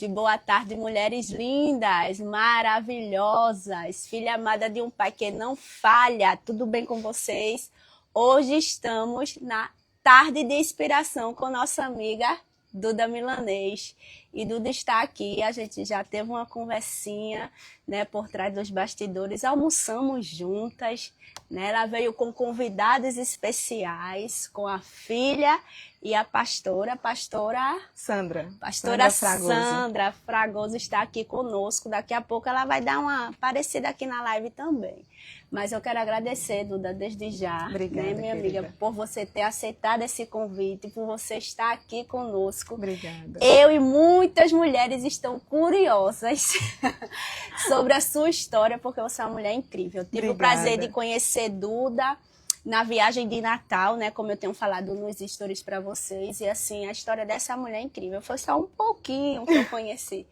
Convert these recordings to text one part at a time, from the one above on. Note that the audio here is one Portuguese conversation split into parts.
boa tarde, mulheres lindas, maravilhosas, filha amada de um pai que não falha, tudo bem com vocês? Hoje estamos na tarde de inspiração com nossa amiga Duda Milanês. E Duda está aqui, a gente já teve uma conversinha, né, por trás dos bastidores, almoçamos juntas, né? Ela veio com convidados especiais, com a filha e a pastora Sandra. Pastora Sandra Fragoso está aqui conosco. Daqui a pouco ela vai dar uma aparecida aqui na live também. Mas eu quero agradecer, Duda, desde já, obrigada, né, minha amiga, por você ter aceitado esse convite, por você estar aqui conosco. Obrigada. Eu e muitas mulheres estão curiosas sobre a sua história, porque você é uma mulher incrível. Eu tive o prazer de conhecer Duda na viagem de Natal, né, como eu tenho falado nos stories para vocês, e assim, a história dessa mulher é incrível. Foi só um pouquinho que eu conheci.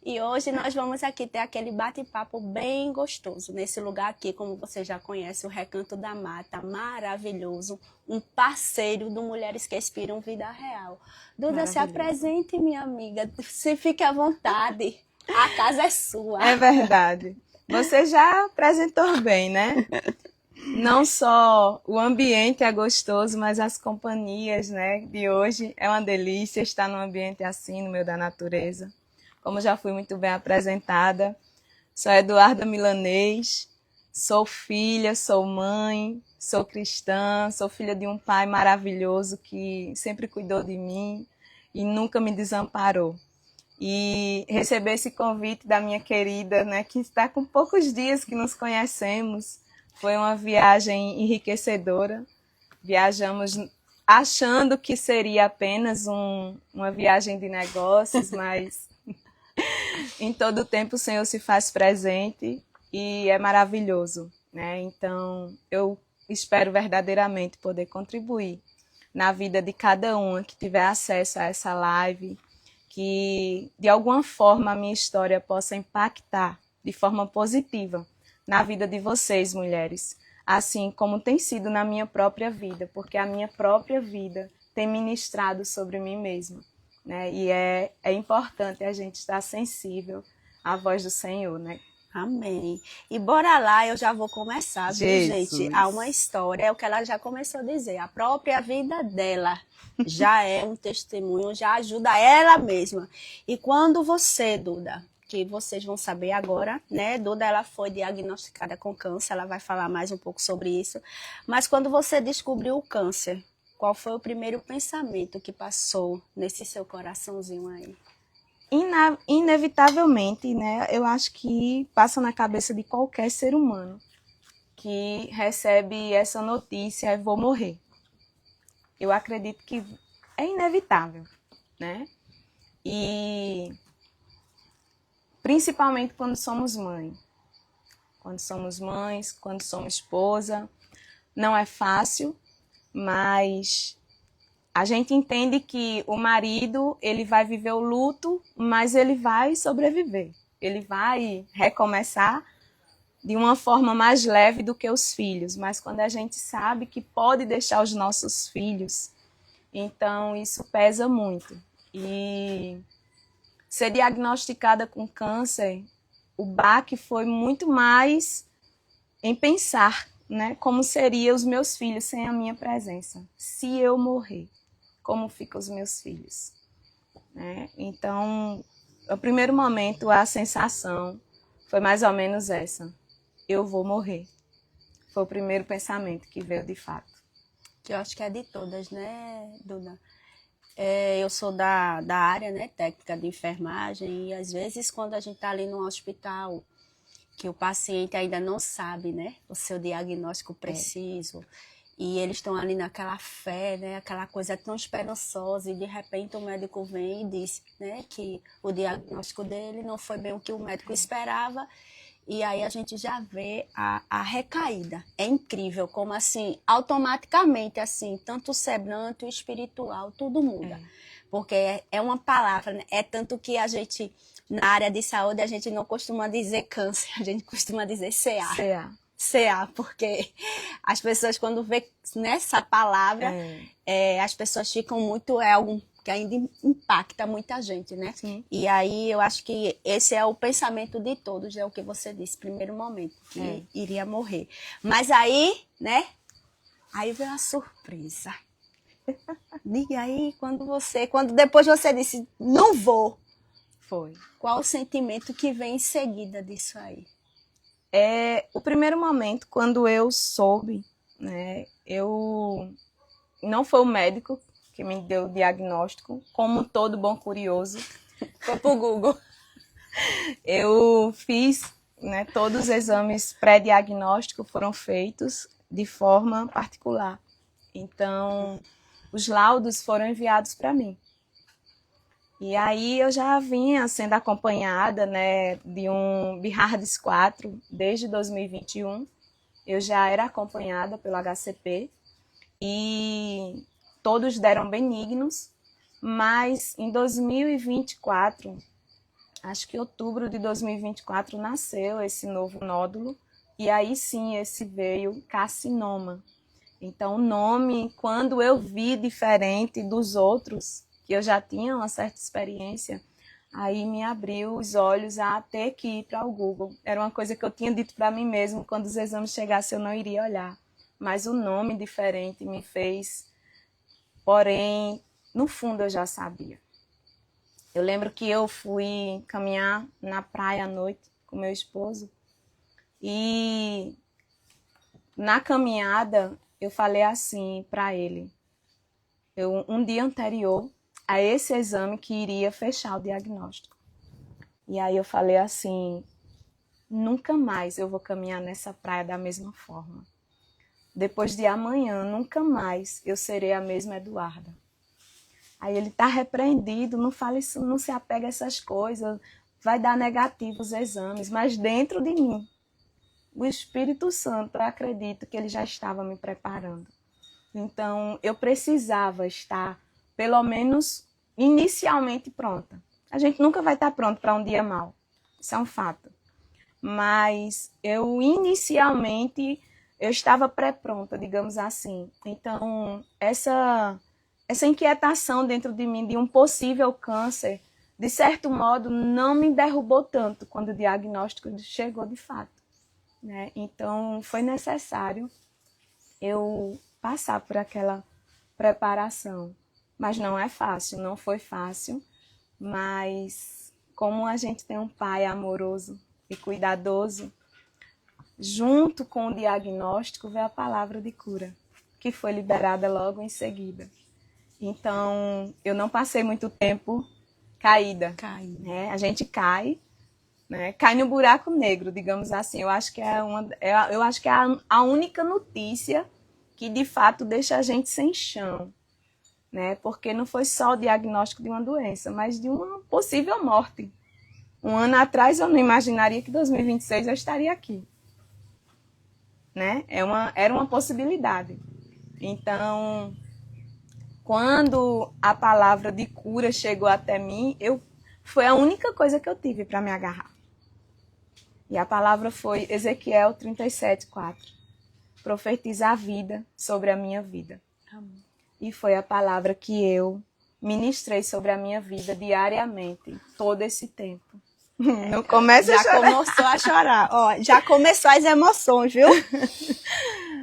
E hoje nós vamos aqui ter aquele bate-papo bem gostoso, nesse lugar aqui, como você já conhece, o Recanto da Mata, maravilhoso, um parceiro do Mulheres que Inspiram Vida Real. Duda, se apresente, minha amiga, se fique à vontade, a casa é sua. É verdade. Você já apresentou bem, né? Não só o ambiente é gostoso, mas as companhias, né, de hoje é uma delícia estar num ambiente assim, no meio da natureza. Como já fui muito bem apresentada, sou Eduarda Milanês, sou filha, sou mãe, sou cristã, sou filha de um pai maravilhoso que sempre cuidou de mim e nunca me desamparou. E receber esse convite da minha querida, né, que está com poucos dias que nos conhecemos, foi uma viagem enriquecedora. Viajamos achando que seria apenas uma viagem de negócios, mas em todo o tempo o Senhor se faz presente e é maravilhoso, né? Então, eu espero verdadeiramente poder contribuir na vida de cada uma que tiver acesso a essa live, que de alguma forma a minha história possa impactar de forma positiva na vida de vocês, mulheres, assim como tem sido na minha própria vida, porque a minha própria vida tem ministrado sobre mim mesma, né? E é importante a gente estar sensível à voz do Senhor, né? Amém. E bora lá, eu já vou começar, viu, gente? Há uma história, é o que ela já começou a dizer, a própria vida dela já é um testemunho, já ajuda ela mesma. E quando você, Duda, que vocês vão saber agora, né? Duda, ela foi diagnosticada com câncer, ela vai falar mais um pouco sobre isso. Mas quando você descobriu o câncer, qual foi o primeiro pensamento que passou nesse seu coraçãozinho aí? Inevitavelmente, né? Eu acho que passa na cabeça de qualquer ser humano que recebe essa notícia, vou morrer. Eu acredito que é inevitável, né? E principalmente quando somos mãe. Quando somos mães, quando somos esposa, não é fácil, mas a gente entende que o marido, ele vai viver o luto, mas ele vai sobreviver. Ele vai recomeçar de uma forma mais leve do que os filhos. Mas quando a gente sabe que pode deixar os nossos filhos, então isso pesa muito. E ser diagnosticada com câncer, o baque foi muito mais em pensar, né, como seriam os meus filhos sem a minha presença. Se eu morrer, como ficam os meus filhos? Né? Então, no primeiro momento, a sensação foi mais ou menos essa. Eu vou morrer. Foi o primeiro pensamento que veio de fato. Que eu acho que é de todas, né, Duda? Eu sou da área, né, técnica de enfermagem, e às vezes quando a gente está ali no hospital, que o paciente ainda não sabe, né, o seu diagnóstico preciso, e eles estão ali naquela fé, né, aquela coisa tão esperançosa, e de repente o médico vem e diz, né, que o diagnóstico dele não foi bem o que o médico esperava, e aí a gente já vê a recaída. É incrível como, assim, automaticamente, assim, tanto o semblante, o espiritual, tudo muda. Porque é uma palavra, né? É tanto que a gente, na área de saúde, a gente não costuma dizer câncer, a gente costuma dizer CA. CA, porque as pessoas, quando vê nessa palavra, as pessoas ficam muito, que ainda impacta muita gente, né? Sim. E aí eu acho que esse é o pensamento de todos, é o que você disse, primeiro momento, que iria morrer. Mas aí, né? Aí veio a surpresa. Diga aí, quando depois você disse, não vou, Foi. qual o sentimento que vem em seguida disso aí? O primeiro momento, quando eu soube, né, não foi o médico que me deu o diagnóstico, como todo bom curioso. Foi pro Google. Eu fiz, né, todos os exames pré-diagnósticos foram feitos de forma particular. Então, os laudos foram enviados para mim. E aí eu já vinha sendo acompanhada, né, de um Behards 4 desde 2021. Eu já era acompanhada pelo HCP e todos deram benignos, mas em 2024, acho que em outubro de 2024, nasceu esse novo nódulo e aí sim esse veio carcinoma. Então o nome, quando eu vi diferente dos outros, que eu já tinha uma certa experiência, aí me abriu os olhos a ter que ir para o Google. Era uma coisa que eu tinha dito para mim mesmo, quando os exames chegassem eu não iria olhar. Mas o nome diferente me fez, porém, no fundo eu já sabia. Eu lembro que eu fui caminhar na praia à noite com meu esposo e na caminhada eu falei assim para ele, um dia anterior a esse exame que iria fechar o diagnóstico. E aí eu falei assim, nunca mais eu vou caminhar nessa praia da mesma forma. Depois de amanhã, nunca mais eu serei a mesma Eduarda. Aí ele está repreendido, não fala isso, não se apega a essas coisas, vai dar negativo os exames, mas dentro de mim, o Espírito Santo, eu acredito que ele já estava me preparando. Então, eu precisava estar, pelo menos, inicialmente pronta. A gente nunca vai estar pronto para um dia mau, isso é um fato. Mas inicialmente, eu estava pré-pronta, digamos assim. Então, essa inquietação dentro de mim de um possível câncer, de certo modo, não me derrubou tanto quando o diagnóstico chegou de fato, né? Então, foi necessário eu passar por aquela preparação. Mas não é fácil, não foi fácil. Mas como a gente tem um pai amoroso e cuidadoso, junto com o diagnóstico veio a palavra de cura, que foi liberada logo em seguida. Então, eu não passei muito tempo caída. Né? A gente cai, né? Cai no buraco negro, digamos assim. Eu acho que é a única notícia que, de fato, deixa a gente sem chão. Né? Porque não foi só o diagnóstico de uma doença, mas de uma possível morte. Um ano atrás, eu não imaginaria que em 2026 eu estaria aqui. Né? Era uma possibilidade. Então, quando a palavra de cura chegou até mim, foi a única coisa que eu tive para me agarrar. E a palavra foi Ezequiel 37:4. Profetiza a vida sobre a minha vida. Amém. E foi a palavra que eu ministrei sobre a minha vida diariamente, todo esse tempo. Não começa a chorar. Já começou a chorar. Ó, já começou as emoções, viu?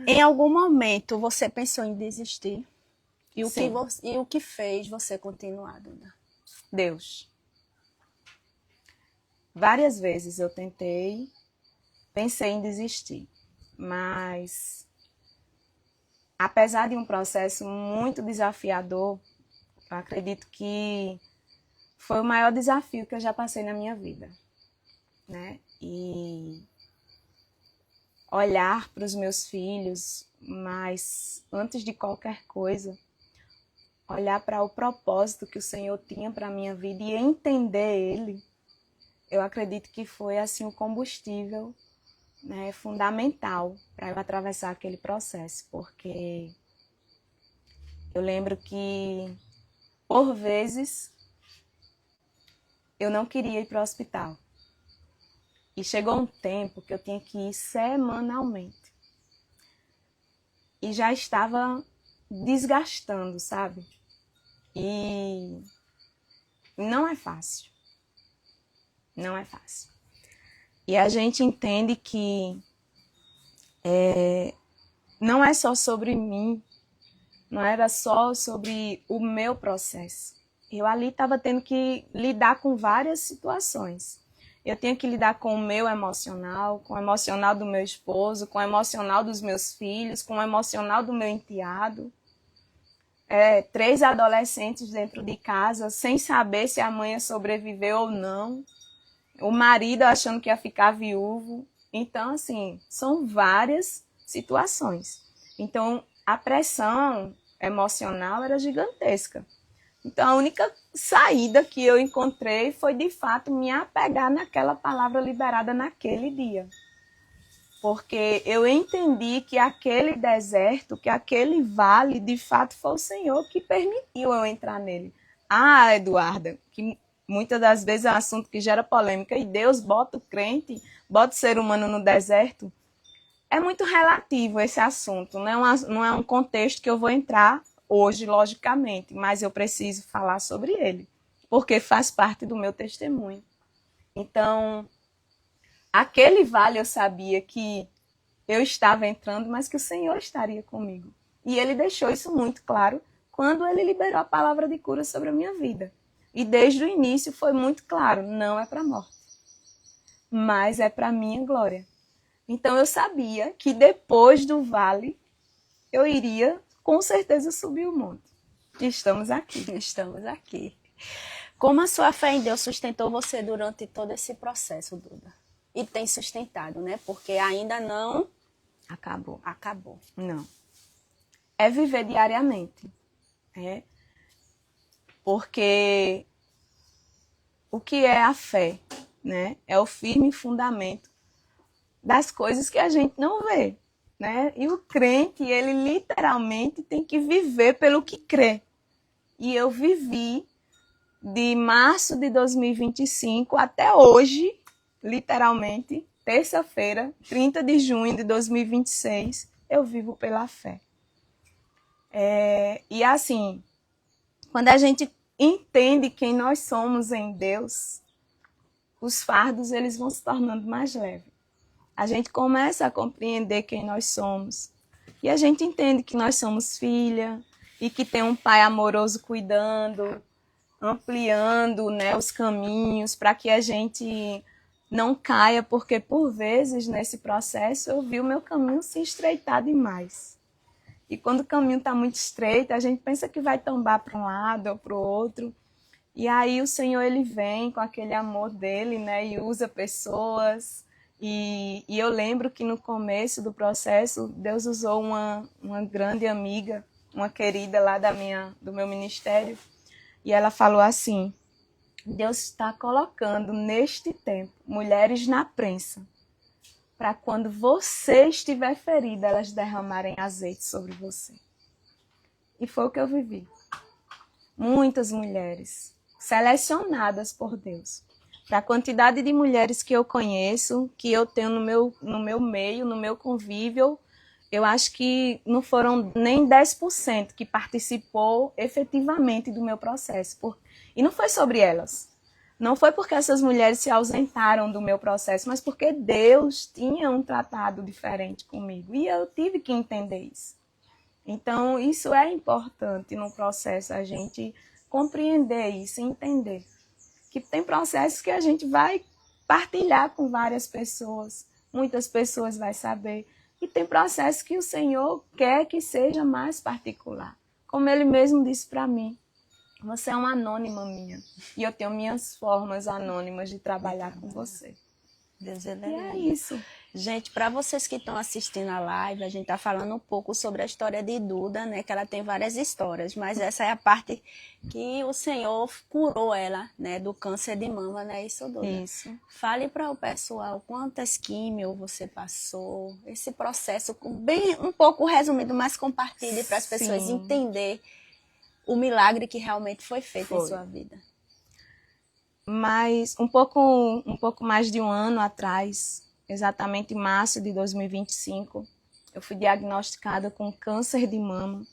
Em algum momento você pensou em desistir? E o que fez você continuar, Duda? Deus. Várias vezes eu pensei em desistir, mas apesar de um processo muito desafiador, eu acredito que foi o maior desafio que eu já passei na minha vida, né? E olhar para os meus filhos, mas antes de qualquer coisa, olhar para o propósito que o Senhor tinha para a minha vida e entender Ele, eu acredito que foi assim o combustível, né, fundamental para eu atravessar aquele processo, porque eu lembro que, por vezes, eu não queria ir para o hospital. E chegou um tempo que eu tinha que ir semanalmente. E já estava desgastando, sabe? E não é fácil. Não é fácil. E a gente entende que não é só sobre mim, não era só sobre o meu processo. Eu ali estava tendo que lidar com várias situações. Eu tinha que lidar com o meu emocional, com o emocional do meu esposo, com o emocional dos meus filhos, com o emocional do meu enteado. 3 adolescentes dentro de casa, sem saber se a mãe ia sobreviver ou não. O marido achando que ia ficar viúvo. Então, assim, são várias situações. Então, a pressão emocional era gigantesca. Então, a única saída que eu encontrei foi, de fato, me apegar naquela palavra liberada naquele dia. Porque eu entendi que aquele deserto, que aquele vale, de fato, foi o Senhor que permitiu eu entrar nele. Ah, Eduarda, que muitas das vezes é um assunto que gera polêmica, e Deus bota o crente, bota o ser humano no deserto. É muito relativo esse assunto, não é um contexto que eu vou entrar hoje, logicamente, mas eu preciso falar sobre ele, porque faz parte do meu testemunho. Então, aquele vale eu sabia que eu estava entrando, mas que o Senhor estaria comigo. E ele deixou isso muito claro quando ele liberou a palavra de cura sobre a minha vida. E desde o início foi muito claro, não é para a morte, mas é para a minha glória. Então eu sabia que depois do vale, eu iria com certeza subir o monte. E estamos aqui. Estamos aqui. Como a sua fé em Deus sustentou você durante todo esse processo, Duda? E tem sustentado, né? Porque ainda não acabou. Não. É viver diariamente. Porque o que é a fé, né? É o firme fundamento das coisas que a gente não vê, né? E o crente, ele literalmente tem que viver pelo que crê. E eu vivi de março de 2025 até hoje, literalmente, terça-feira, 30 de junho de 2026, eu vivo pela fé. E assim, quando a gente entende quem nós somos em Deus, os fardos eles vão se tornando mais leves. A gente começa a compreender quem nós somos. E a gente entende que nós somos filha e que tem um pai amoroso cuidando, ampliando, né, os caminhos para que a gente não caia, porque por vezes nesse processo eu vi o meu caminho se estreitar demais. E quando o caminho está muito estreito, a gente pensa que vai tombar para um lado ou para o outro. E aí o Senhor ele vem com aquele amor dele, né, e usa pessoas. E eu lembro que no começo do processo, Deus usou uma grande amiga, uma querida lá do meu ministério, e ela falou assim: Deus está colocando neste tempo mulheres na prensa, para quando você estiver ferida, elas derramarem azeite sobre você. E foi o que eu vivi. Muitas mulheres selecionadas por Deus. Para a quantidade de mulheres que eu conheço, que eu tenho no meu meio, no meu convívio, eu acho que não foram nem 10% que participou efetivamente do meu processo. E não foi sobre elas. Não foi porque essas mulheres se ausentaram do meu processo, mas porque Deus tinha um tratado diferente comigo. E eu tive que entender isso. Então, isso é importante no processo, a gente compreender isso, entender. Que tem processos que a gente vai partilhar com várias pessoas, muitas pessoas vão saber. E tem processos que o Senhor quer que seja mais particular. Como Ele mesmo disse para mim, você é uma anônima minha. E eu tenho minhas formas anônimas de trabalhar com você. Deus é E é isso. Gente, para vocês que estão assistindo a live, a gente está falando um pouco sobre a história de Duda, né? Que ela tem várias histórias, mas essa é a parte que o Senhor curou ela, né? Do câncer de mama, né? Isso, Duda? Isso. Fale para o pessoal quantas químio você passou, esse processo bem um pouco resumido, mas compartilhe para as pessoas entender o milagre que realmente foi feito em sua vida. Mas um pouco mais de um ano atrás, exatamente em março de 2025, eu fui diagnosticada com câncer de mama.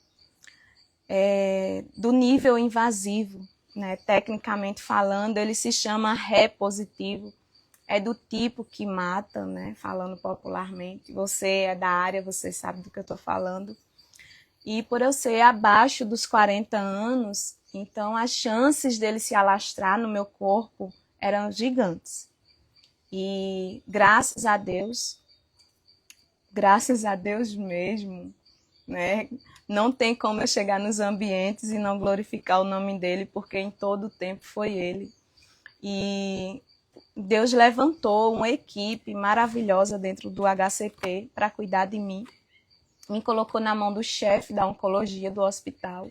do nível invasivo, né? Tecnicamente falando, ele se chama Rhe positivo. É do tipo que mata, né? Falando popularmente. Você é da área, você sabe do que eu estou falando. E por eu ser abaixo dos 40 anos, então as chances dele se alastrar no meu corpo eram gigantes. E graças a Deus mesmo, né? Não tem como eu chegar nos ambientes e não glorificar o nome dele, porque em todo o tempo foi ele. E Deus levantou uma equipe maravilhosa dentro do HCP para cuidar de mim. Me colocou na mão do chefe da oncologia do hospital.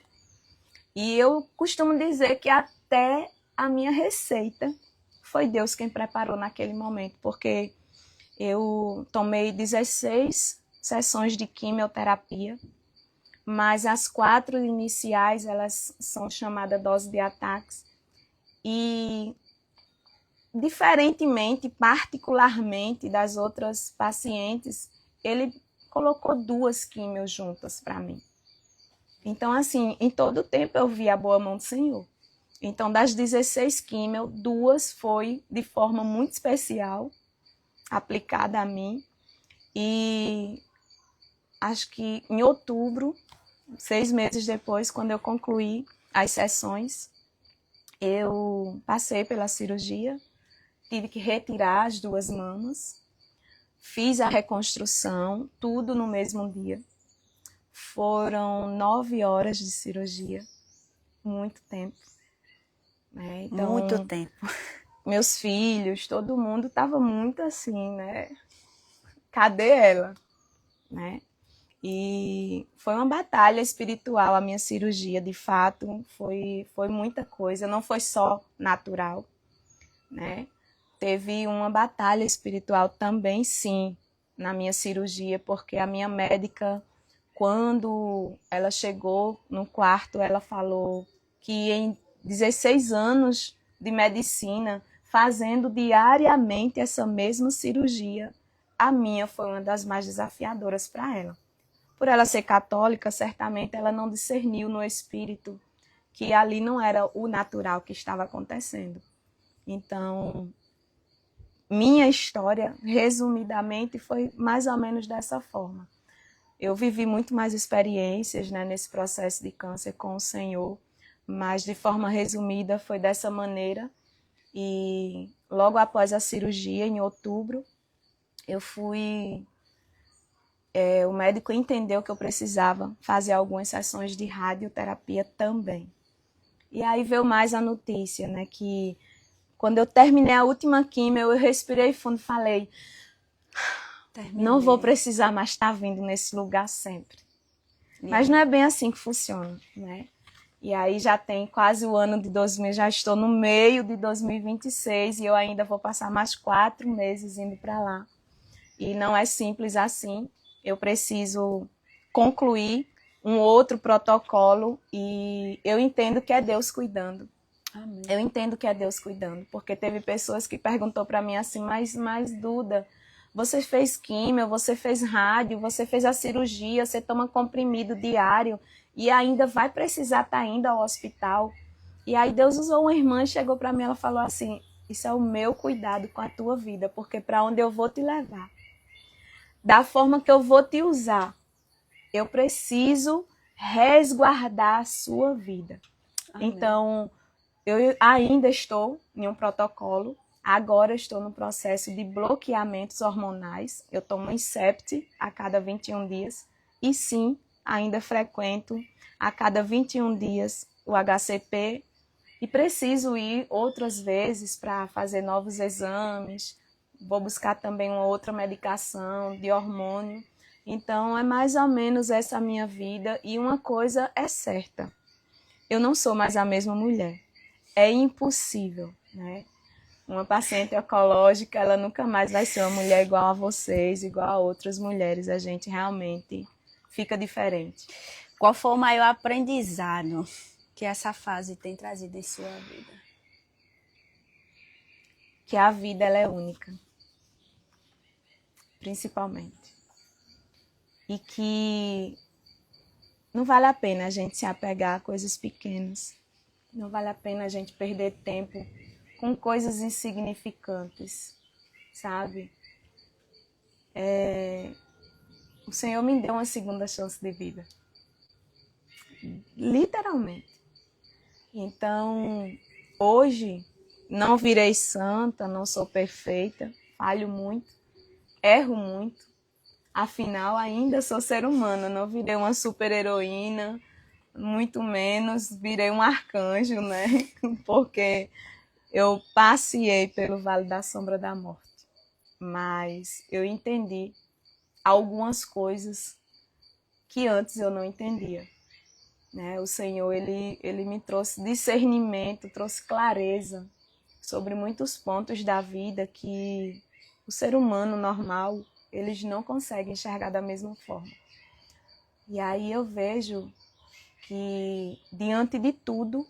E eu costumo dizer que até a minha receita foi Deus quem preparou naquele momento, porque eu tomei 16 sessões de quimioterapia, mas as 4 iniciais, elas são chamadas dose de ataques. E, diferentemente, particularmente das outras pacientes, ele colocou 2 químios juntas para mim. Então, assim, em todo o tempo eu vi a boa mão do Senhor. Então, das 16 químios, 2 foi de forma muito especial, aplicada a mim. E acho que em outubro, 6 meses depois, quando eu concluí as sessões, eu passei pela cirurgia, tive que retirar as 2 mamas, fiz a reconstrução, tudo no mesmo dia. Foram 9 horas de cirurgia, muito tempo. Né? Então, Muito tempo. Meus filhos, todo mundo estava muito assim, né? Cadê ela? Né? E foi uma batalha espiritual a minha cirurgia, de fato, foi muita coisa, não foi só natural, né? Teve uma batalha espiritual também, sim, na minha cirurgia, porque a minha médica, quando ela chegou no quarto, ela falou que em 16 anos de medicina, fazendo diariamente essa mesma cirurgia, a minha foi uma das mais desafiadoras para ela. Por ela ser católica, certamente ela não discerniu no espírito que ali não era o natural que estava acontecendo. Então, minha história, resumidamente, foi mais ou menos dessa forma. Eu vivi muito mais experiências, né, nesse processo de câncer com o Senhor, mas de forma resumida foi dessa maneira. E logo após a cirurgia, em outubro, eu fui... o médico entendeu que eu precisava fazer algumas sessões de radioterapia também. E aí veio mais a notícia, né, que quando eu terminei a última quimio, eu respirei fundo e falei, não vou precisar mais estar vindo nesse lugar sempre. Mas não é bem assim que funciona, né? E aí já tem quase o ano de 2000, já estou no meio de 2026 e eu ainda vou passar mais 4 meses indo para lá. E não é simples assim. Eu preciso concluir um outro protocolo e eu entendo que é Deus cuidando. Amém. Eu entendo que é Deus cuidando, porque teve pessoas que perguntou para mim assim, mas Duda, você fez químio, você fez rádio, você fez a cirurgia, você toma comprimido diário e ainda vai precisar estar indo ao hospital. E aí Deus usou uma irmã e chegou para mim, ela falou assim, isso é o meu cuidado com a tua vida, porque para onde eu vou te levar, da forma que eu vou te usar, eu preciso resguardar a sua vida. Amém. Então, eu ainda estou em um protocolo, agora estou no processo de bloqueamentos hormonais, eu tomo Incept a cada 21 dias e sim, ainda frequento a cada 21 dias o HCP e preciso ir outras vezes para fazer novos exames, vou buscar também uma outra medicação de hormônio. Então, é mais ou menos essa a minha vida e uma coisa é certa, eu não sou mais a mesma mulher. É impossível, né? Uma paciente oncológica, ela nunca mais vai ser uma mulher igual a vocês, igual a outras mulheres. A gente realmente fica diferente. Qual foi o maior aprendizado que essa fase tem trazido em sua vida? Que a vida ela é única, principalmente. E que não vale a pena a gente se apegar a coisas pequenas. Não vale a pena a gente perder tempo com coisas insignificantes, sabe? O Senhor me deu uma segunda chance de vida. Literalmente. Então, hoje, não virei santa, não sou perfeita, falho muito, erro muito. Afinal, ainda sou ser humano, não virei uma super-heroína, muito menos virei um arcanjo, né? Porque eu passei pelo vale da sombra da morte. Mas eu entendi algumas coisas que antes eu não entendia. Né? O Senhor, ele me trouxe discernimento, trouxe clareza sobre muitos pontos da vida que o ser humano normal, eles não conseguem enxergar da mesma forma. E aí eu vejo que, diante de tudo,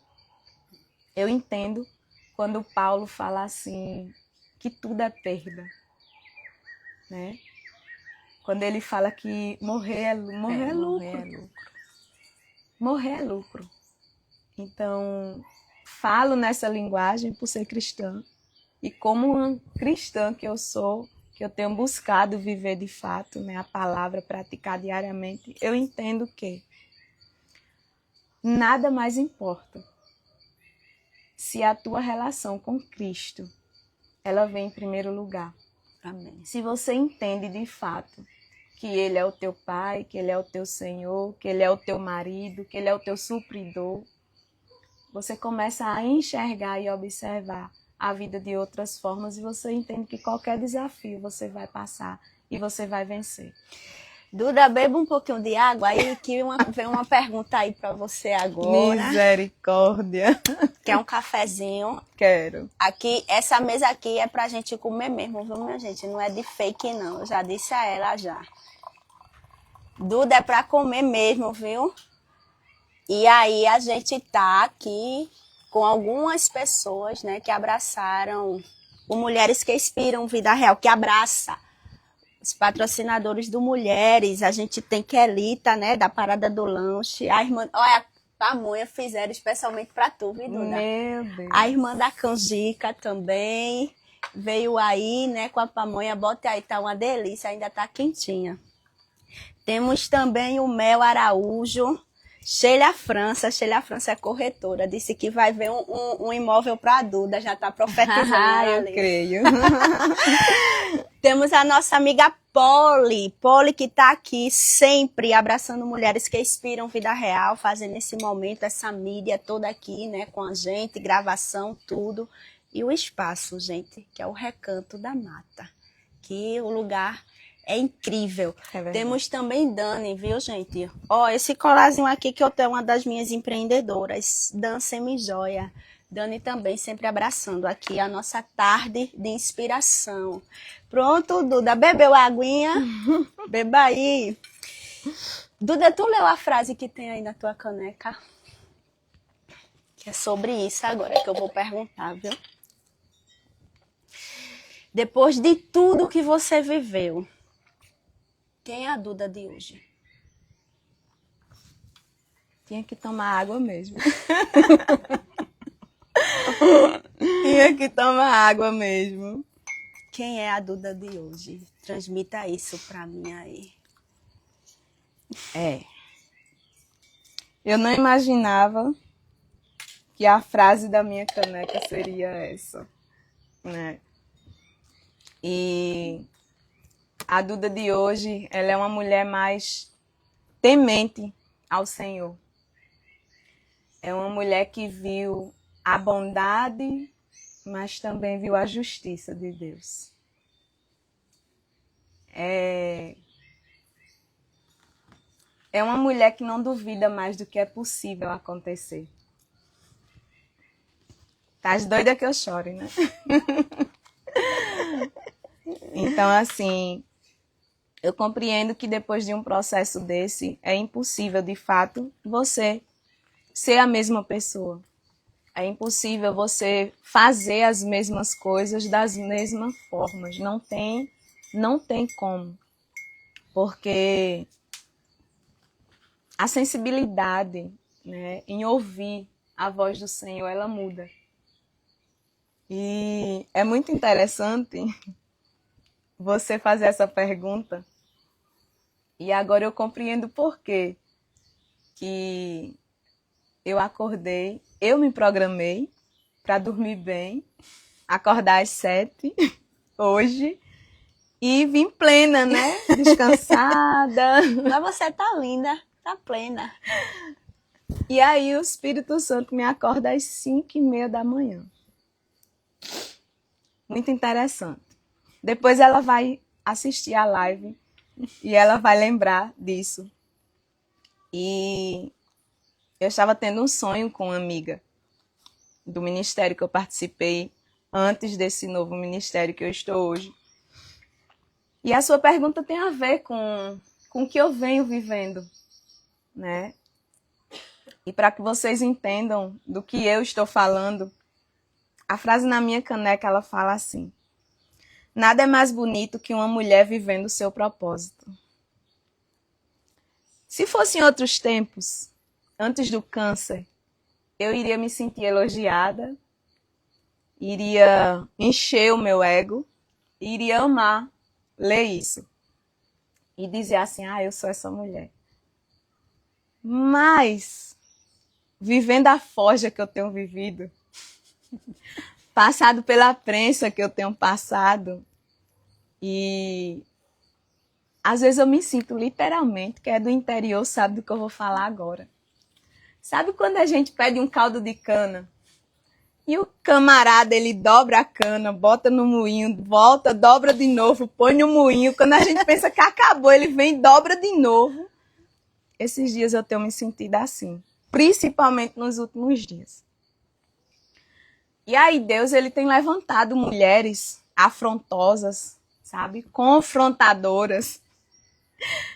eu entendo quando Paulo fala assim, que tudo é perda. Né? Quando ele fala que morrer é lucro. Morrer é lucro. Então, falo nessa linguagem por ser cristã. E como uma cristã que eu sou, que eu tenho buscado viver de fato, né, a palavra, praticar diariamente, eu entendo que nada mais importa se a tua relação com Cristo, ela vem em primeiro lugar. Amém. Se você entende de fato que Ele é o teu Pai, que Ele é o teu Senhor, que Ele é o teu marido, que Ele é o teu supridor, você começa a enxergar e observar a vida de outras formas e você entende que qualquer desafio você vai passar e você vai vencer. Duda, beba um pouquinho de água aí, que vem uma pergunta aí para você agora. Misericórdia. Quer um cafezinho? Quero. Aqui, essa mesa aqui é pra gente comer mesmo, viu, minha gente? Não é de fake, não. Eu já disse a ela já. Duda é pra comer mesmo, viu? E aí a gente tá aqui com algumas pessoas, né, que abraçaram o Mulheres que Inspiram Vida Real, que abraça os patrocinadores do Mulheres. A gente tem Kelita, né, da Parada do Lanche. A irmã, olha, a pamonha fizeram especialmente pra tu, viu, Duda? Meu Deus. A irmã da canjica também veio aí, né, com a pamonha. Bota aí, tá uma delícia, ainda tá quentinha. Temos também o Mel Araújo. Sheila França é corretora, disse que vai ver um imóvel para a Duda, já está profetizando. Eu creio. Temos a nossa amiga Polly que está aqui sempre abraçando mulheres que inspiram vida real, fazendo esse momento, essa mídia toda aqui, né, com a gente, gravação, tudo. E o espaço, gente, que é o Recanto da Mata, que o lugar é incrível. Temos também Dani, viu, gente? Ó, esse colarzinho aqui que eu tenho, uma das minhas empreendedoras, Dan Semijoia. Dani também sempre abraçando aqui a nossa tarde de inspiração. Pronto, Duda, bebeu a aguinha? Beba aí. Duda, tu leu a frase que tem aí na tua caneca? Que é sobre isso agora que eu vou perguntar, viu? Depois de tudo que você viveu, quem é a Duda de hoje? Tinha que tomar água mesmo. Tinha que tomar água mesmo. Quem é a Duda de hoje? Transmita isso pra mim aí. Eu não imaginava que a frase da minha caneca seria essa, né? E a Duda de hoje, ela é uma mulher mais temente ao Senhor. É uma mulher que viu a bondade, mas também viu a justiça de Deus. É uma mulher que não duvida mais do que é possível acontecer. Tá doida que eu chore, né? Então, assim, eu compreendo que depois de um processo desse, é impossível, de fato, você ser a mesma pessoa. É impossível você fazer as mesmas coisas das mesmas formas. Não tem como. Porque a sensibilidade, né, em ouvir a voz do Senhor, ela muda. E é muito interessante você fazer essa pergunta. E agora eu compreendo por quê que eu acordei, eu me programei para dormir bem, acordar às 7 hoje e vim plena, né? Descansada. Mas você tá linda, tá plena. E aí o Espírito Santo me acorda às 5h30 da manhã. Muito interessante. Depois ela vai assistir a live e ela vai lembrar disso. E eu estava tendo um sonho com uma amiga do ministério que eu participei antes desse novo ministério que eu estou hoje. E a sua pergunta tem a ver com o que eu venho vivendo, né? E para que vocês entendam do que eu estou falando, a frase na minha caneca, ela fala assim: nada é mais bonito que uma mulher vivendo o seu propósito. Se fosse em outros tempos, antes do câncer, eu iria me sentir elogiada, iria encher o meu ego, iria amar ler isso e dizer assim: eu sou essa mulher. Mas, vivendo a forja que eu tenho vivido, passado pela prensa que eu tenho passado, e às vezes eu me sinto literalmente, que é do interior, sabe do que eu vou falar agora. Sabe quando a gente pede um caldo de cana e o camarada, ele dobra a cana, bota no moinho, volta, dobra de novo, põe no moinho. Quando a gente pensa que acabou, ele vem e dobra de novo. Esses dias eu tenho me sentido assim, principalmente nos últimos dias. E aí Deus, ele tem levantado mulheres afrontosas, sabe? Confrontadoras.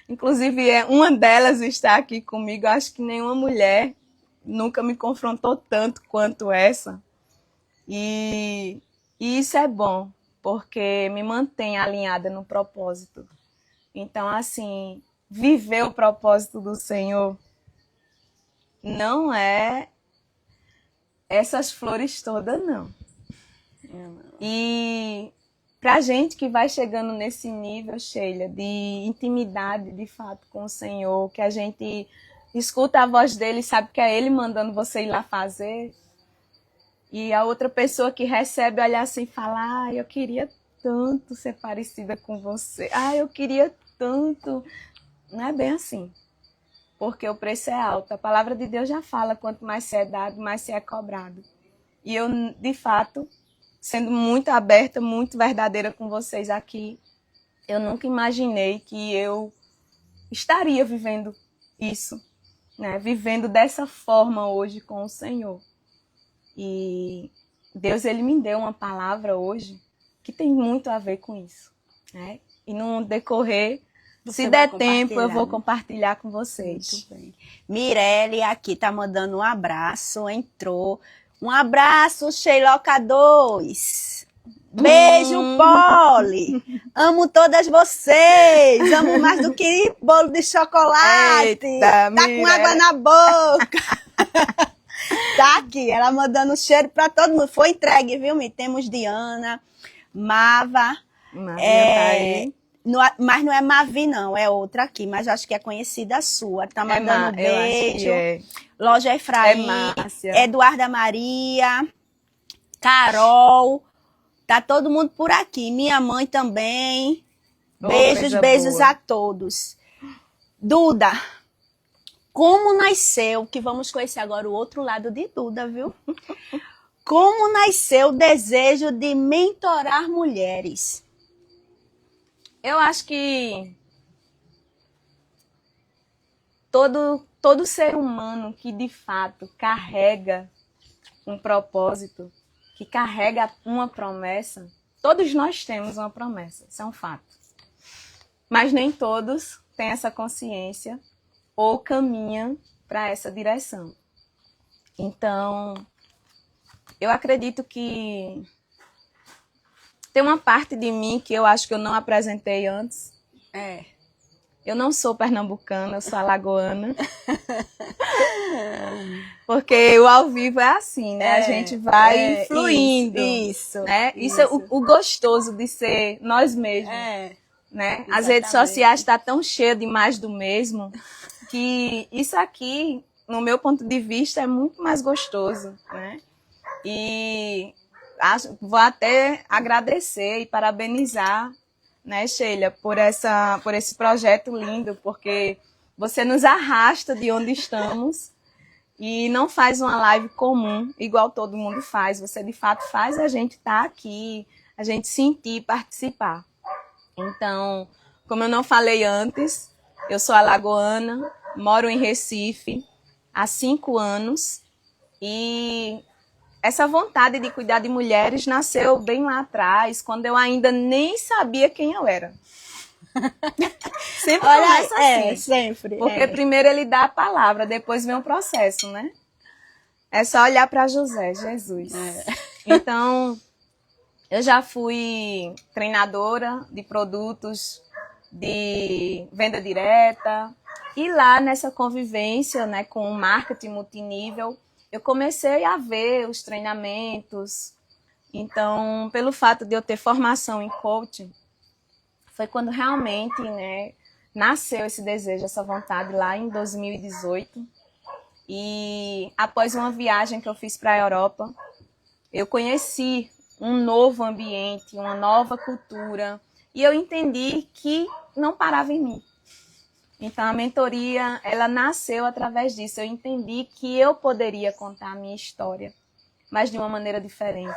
Inclusive, uma delas está aqui comigo. Eu acho que nenhuma mulher nunca me confrontou tanto quanto essa. E isso é bom, porque me mantém alinhada no propósito. Então, assim, viver o propósito do Senhor não é essas flores todas, não. E pra gente que vai chegando nesse nível, Sheila, de intimidade, de fato, com o Senhor, que a gente escuta a voz dele e sabe que é ele mandando você ir lá fazer, e a outra pessoa que recebe olhar assim e fala: eu queria tanto ser parecida com você, eu queria tanto. Não é bem assim, porque o preço é alto. A palavra de Deus já fala: quanto mais se é dado, mais se é cobrado. E eu, de fato, sendo muito aberta, muito verdadeira com vocês aqui, eu nunca imaginei que eu estaria vivendo isso, né? Vivendo dessa forma hoje com o Senhor. E Deus, ele me deu uma palavra hoje que tem muito a ver com isso, né? E no decorrer, se der tempo, eu vou compartilhar com vocês. Muito bem. Mirelle aqui tá mandando um abraço, entrou. Um abraço, Sheiloca 2. Beijo, Polly. Amo todas vocês. Amo mais do que bolo de chocolate. Eita, tá com água na boca. Tá aqui, ela mandando cheiro pra todo mundo. Foi entregue, viu, Mi? Temos Diana, Mava. Tá aí. Mas não é Mavi, não, é outra aqui, mas eu acho que é conhecida sua. Tá mandando beijo. Loja Efraim, Eduarda Maria, Carol, tá todo mundo por aqui. Minha mãe também. Beijos a todos. Duda, como nasceu, que vamos conhecer agora o outro lado de Duda, viu? Como nasceu o desejo de mentorar mulheres? Eu acho que todo ser humano que de fato carrega um propósito, que carrega uma promessa, todos nós temos uma promessa, isso é um fato. Mas nem todos têm essa consciência ou caminham para essa direção. Então, eu acredito que tem uma parte de mim que eu acho que eu não apresentei antes. Eu não sou pernambucana, eu sou alagoana. Porque o ao vivo é assim, né? A gente vai fluindo. Isso. Né? Isso é o gostoso de ser nós mesmos. Né? As redes sociais estão tão cheias de mais do mesmo que isso aqui, no meu ponto de vista, é muito mais gostoso. Né? E vou até agradecer e parabenizar, né, Sheila, por esse projeto lindo, porque você nos arrasta de onde estamos e não faz uma live comum, igual todo mundo faz. Você, de fato, faz a gente estar aqui, a gente sentir e participar. Então, como eu não falei antes, eu sou alagoana, moro em Recife há 5 anos e essa vontade de cuidar de mulheres nasceu bem lá atrás, quando eu ainda nem sabia quem eu era. Sempre começa assim. Sempre. Porque primeiro ele dá a palavra, depois vem o processo, né? É só olhar para José, Jesus. Então, eu já fui treinadora de produtos de venda direta. E lá nessa convivência, né, com o marketing multinível, eu comecei a ver os treinamentos. Então, pelo fato de eu ter formação em coaching, foi quando realmente, né, nasceu esse desejo, essa vontade lá em 2018. E após uma viagem que eu fiz para a Europa, eu conheci um novo ambiente, uma nova cultura, e eu entendi que não parava em mim. Então, a mentoria, ela nasceu através disso. Eu entendi que eu poderia contar a minha história, mas de uma maneira diferente.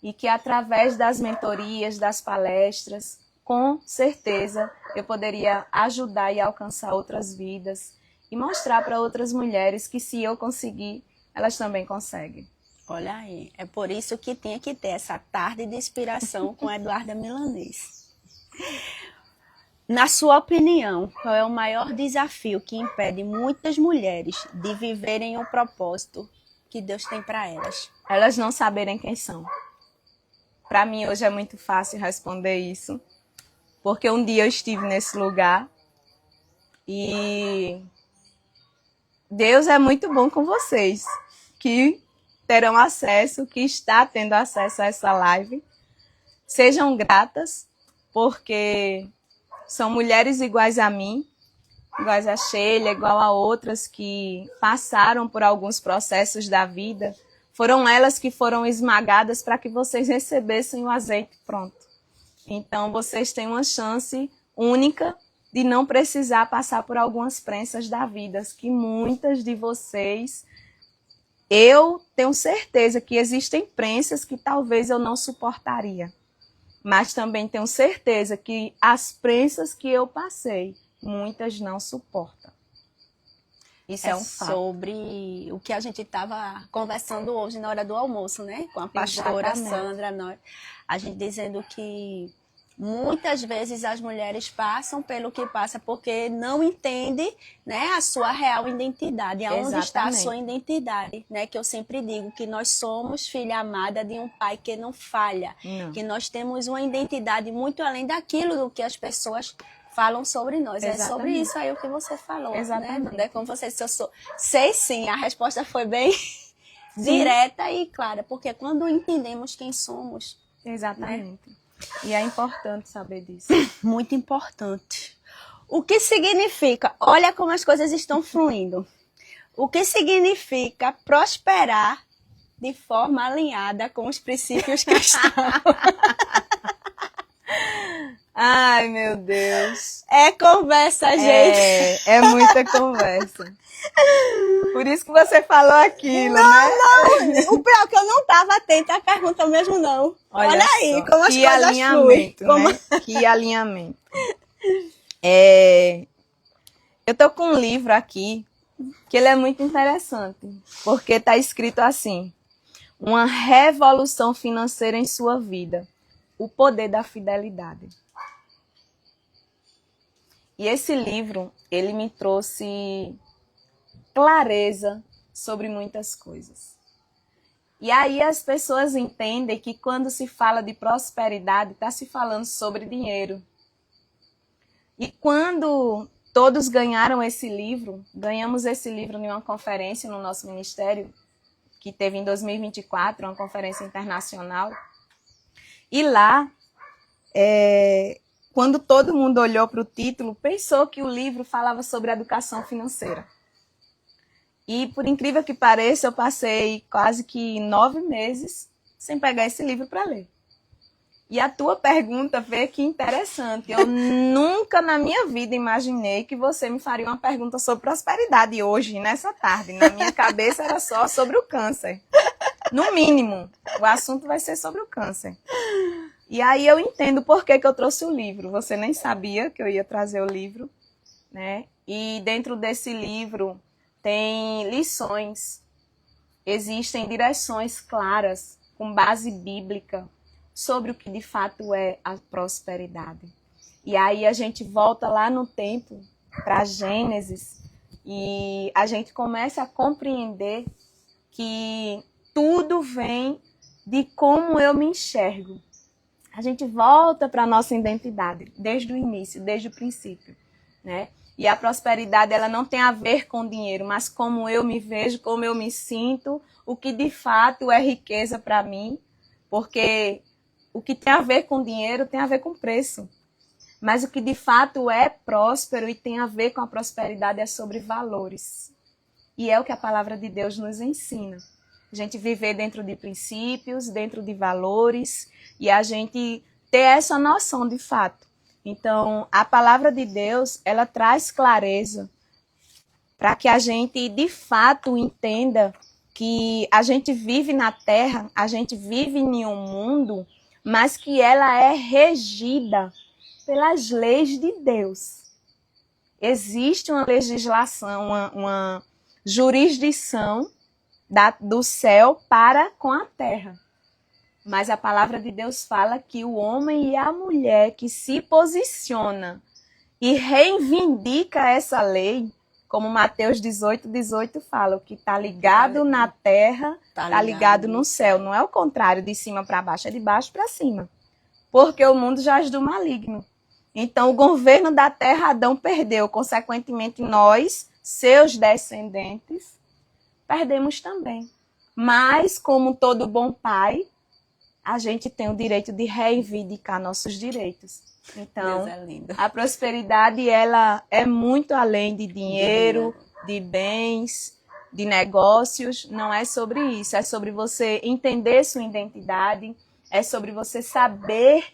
E que através das mentorias, das palestras, com certeza, eu poderia ajudar e alcançar outras vidas e mostrar para outras mulheres que se eu conseguir, elas também conseguem. Olha aí, é por isso que tinha que ter essa tarde de inspiração com a Eduarda Milanês. Na sua opinião, qual é o maior desafio que impede muitas mulheres de viverem o propósito que Deus tem para elas? Elas não saberem quem são. Para mim, hoje é muito fácil responder isso, porque um dia eu estive nesse lugar e Deus é muito bom com vocês, que terão acesso, que está tendo acesso a essa live. Sejam gratas, porque são mulheres iguais a mim, iguais a Sheila, igual a outras que passaram por alguns processos da vida. Foram elas que foram esmagadas para que vocês recebessem o azeite pronto. Então, vocês têm uma chance única de não precisar passar por algumas prensas da vida, que muitas de vocês, eu tenho certeza que existem prensas que talvez eu não suportaria. Mas também tenho certeza que as prensas que eu passei, muitas não suportam. Isso é um fato. Sobre o que a gente estava conversando hoje na hora do almoço, né? Com a pastora Sandra. A gente dizendo que muitas vezes as mulheres passam pelo que passa porque não entendem, né, a sua real identidade, aonde está a sua identidade, né? Que eu sempre digo que nós somos filha amada de um pai que não falha, que nós temos uma identidade muito além daquilo do que as pessoas falam sobre nós. Exatamente. É sobre isso aí o que você falou. Exatamente. Né? Como você disse, eu sou. Sei sim, a resposta foi bem direta e clara, porque quando entendemos quem somos. Exatamente. Né? E é importante saber disso. Muito importante. O que significa? Olha como as coisas estão fluindo. O que significa prosperar de forma alinhada com os princípios cristãos? Ai, meu Deus. É conversa, gente. É muita conversa. Por isso que você falou aquilo, né? Não. O pior é que eu não estava atenta à pergunta mesmo, não. Olha aí, como as coisas fluem. Né? Que alinhamento. Eu tô com um livro aqui, que ele é muito interessante, porque está escrito assim: uma revolução financeira em sua vida. O poder da fidelidade. E esse livro, ele me trouxe clareza sobre muitas coisas. E aí as pessoas entendem que quando se fala de prosperidade, está se falando sobre dinheiro. E quando todos ganharam esse livro, ganhamos esse livro em uma conferência no nosso ministério, que teve em 2024, uma conferência internacional. E lá, quando todo mundo olhou para o título, pensou que o livro falava sobre educação financeira. E, por incrível que pareça, eu passei quase que 9 meses sem pegar esse livro para ler. E a tua pergunta, Fê, que interessante. Eu nunca na minha vida imaginei que você me faria uma pergunta sobre prosperidade hoje, nessa tarde. Na minha cabeça era só sobre o câncer. No mínimo, o assunto vai ser sobre o câncer. E aí eu entendo por que eu trouxe o livro. Você nem sabia que eu ia trazer o livro, né? E dentro desse livro tem lições, existem direções claras, com base bíblica, sobre o que de fato é a prosperidade. E aí a gente volta lá no tempo, para Gênesis, e a gente começa a compreender que tudo vem de como eu me enxergo. A gente volta para a nossa identidade, desde o início, desde o princípio, né? E a prosperidade, ela não tem a ver com dinheiro, mas como eu me vejo, como eu me sinto, o que de fato é riqueza para mim, porque o que tem a ver com dinheiro tem a ver com preço. Mas o que de fato é próspero e tem a ver com a prosperidade é sobre valores. E é o que a palavra de Deus nos ensina. A gente viver dentro de princípios, dentro de valores, e a gente ter essa noção de fato. Então, a palavra de Deus, ela traz clareza para que a gente, de fato, entenda que a gente vive na Terra, a gente vive em um mundo, mas que ela é regida pelas leis de Deus. Existe uma legislação, uma jurisdição do céu para com a terra. Mas a palavra de Deus fala que o homem e a mulher que se posiciona e reivindica essa lei, como Mateus 18 fala, o que está ligado na terra está ligado no céu. Não é o contrário, de cima para baixo, é de baixo para cima. Porque o mundo jaz do maligno. Então, o governo da terra, Adão perdeu. Consequentemente, nós, seus descendentes, perdemos também. Mas, como todo bom pai, a gente tem o direito de reivindicar nossos direitos. Então, a prosperidade, ela é muito além de dinheiro, de bens, de negócios. Não é sobre isso. É sobre você entender sua identidade. É sobre você saber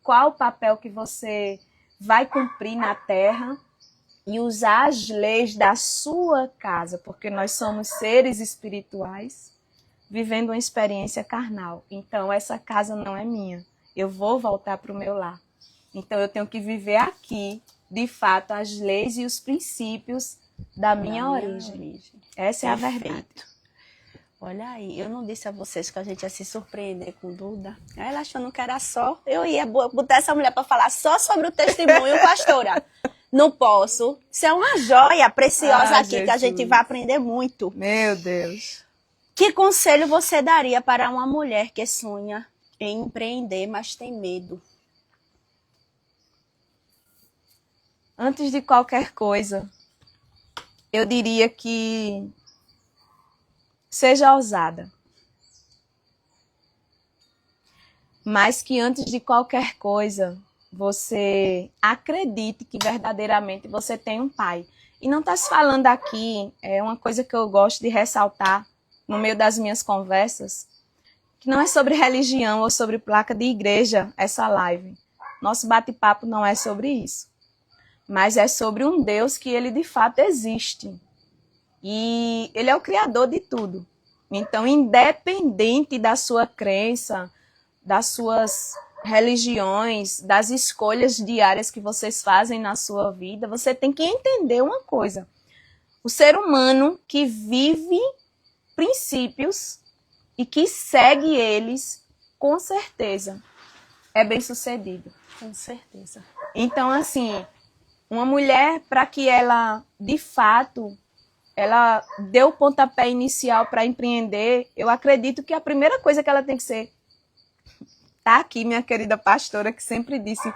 qual o papel que você vai cumprir na terra e usar as leis da sua casa, porque nós somos seres espirituais vivendo uma experiência carnal. Então, essa casa não é minha. Eu vou voltar para o meu lar. Então, eu tenho que viver aqui, de fato, as leis e os princípios da minha origem. Essa é a verdade. Olha aí, eu não disse a vocês que a gente ia se surpreender com Duda. Ela achando que era só. Eu ia botar essa mulher para falar só sobre o testemunho, pastora. Não posso. Isso é uma joia preciosa aqui, Jesus, que a gente vai aprender muito. Meu Deus. Que conselho você daria para uma mulher que sonha em empreender, mas tem medo? Antes de qualquer coisa, eu diria que seja ousada. Mas que antes de qualquer coisa, você acredite que verdadeiramente você tem um pai. E não está se falando aqui, é uma coisa que eu gosto de ressaltar no meio das minhas conversas, que não é sobre religião ou sobre placa de igreja essa live. Nosso bate-papo não é sobre isso. Mas é sobre um Deus que ele de fato existe. E ele é o criador de tudo. Então, independente da sua crença, das suas religiões, das escolhas diárias que vocês fazem na sua vida, você tem que entender uma coisa. O ser humano que vive princípios e que segue eles, com certeza, é bem-sucedido. Com certeza. Então, assim, uma mulher, para que ela, de fato, ela deu o pontapé inicial para empreender, eu acredito que a primeira coisa que ela tem que ser, tá aqui minha querida pastora, que sempre disse,